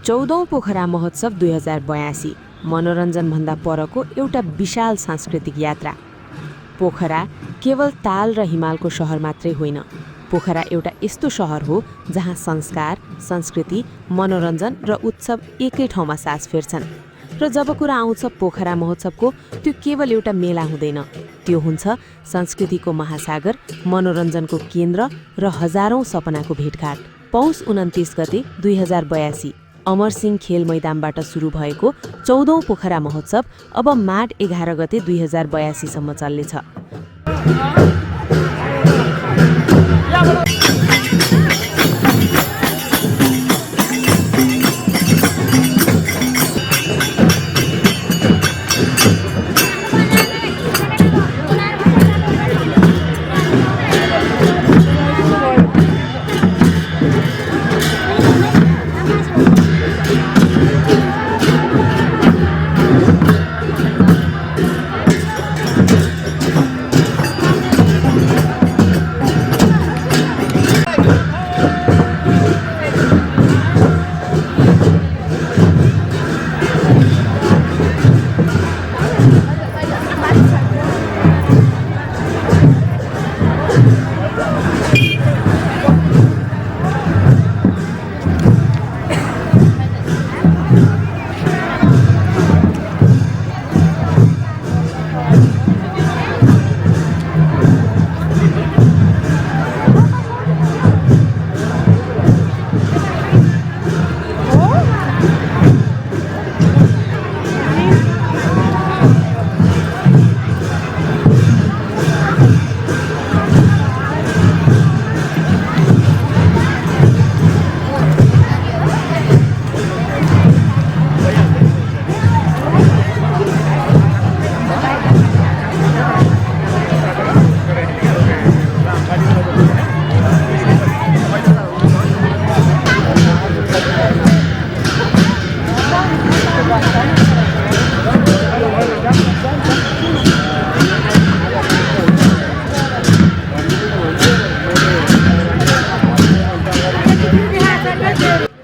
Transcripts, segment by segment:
14औं पोखरा महोत्सव 2082 मनोरञ्जनभन्दा परको एउटा विशाल सांस्कृतिक यात्रा। पोखरा केवल ताल र हिमालको सहर मात्रै होइन। पोखरा एउटा यस्तो सहर हो जहाँ संस्कार, संस्कृति, मनोरञ्जन र उत्सव एकै ठाउँमा सास फेर्छन्। र जब कुरा आउँछ पोखरा महोत्सवको, त्यो केवल एउटा मेला हुँदैन, त्यो हुन्छ संस्कृतिको महासागर, मनोरञ्जनको केन्द्र र हजारौं सपनाको भेटघाट। पौष 29 गते 2082 अमरसिंह खेल मैदानबाट सुरु भएको 14औं पोखरा महोत्सव अब मार्च 11 गते 2082 सम्म चल्नेछ।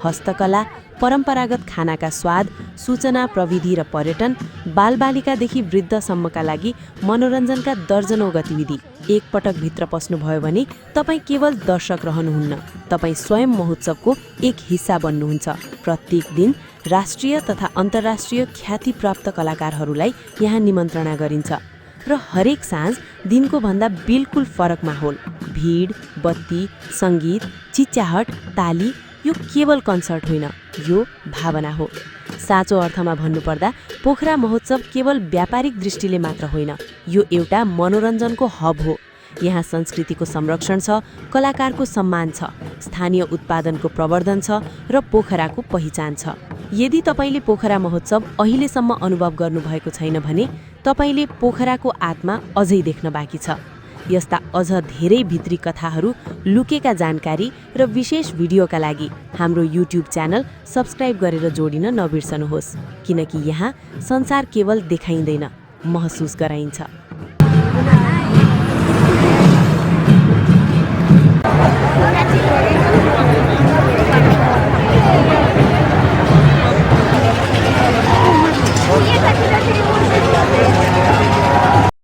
हस्तकला, परम्परागत खानाका स्वाद, सूचना प्रविधि र पर्यटन, बालबालिकादेखि वृद्धसम्मका लागि मनोरञ्जनका दर्जनौं गतिविधि। एकपटक भित्र पस्नुभयो भने तपाईँ केवल दर्शक रहनुहुन्न, तपाईँ स्वयं महोत्सवको एक हिस्सा बन्नुहुन्छ। प्रत्येक दिन राष्ट्रिय तथा अन्तर्राष्ट्रिय ख्यातिप्राप्त कलाकारहरूलाई यहाँ निमन्त्रणा गरिन्छ र हरेक साँझ दिनको भन्दा बिल्कुल फरक माहौल। भिड, बत्ती, सङ्गीत, चिच्याहट, ताली, यो केवल कन्सर्ट होइन, यो भावना हो। साँचो अर्थमा भन्नुपर्दा पोखरा महोत्सव केवल व्यापारिक दृष्टिले मात्र होइन, यो एउटा मनोरञ्जनको हब हो। यहाँ संस्कृतिको संरक्षण छ, कलाकारको सम्मान छ, स्थानीय उत्पादनको प्रवर्धन छ र पोखराको पहिचान छ। यदि तपाईँले पोखरा महोत्सव अहिलेसम्म अनुभव गर्नुभएको छैन भने तपाईँले पोखराको आत्मा अझै देख्न बाँकी छ। यस्ता अझ धेरै भित्री कथाहरू, लुकेका जानकारी र विशेष भिडियोका लागि हाम्रो युट्युब च्यानल सब्स्क्राइब गरेर जोडिन नबिर्सनुहोस्, किनकि यहाँ संसार केवल देखाइँदैन, महसुस गराइन्छ।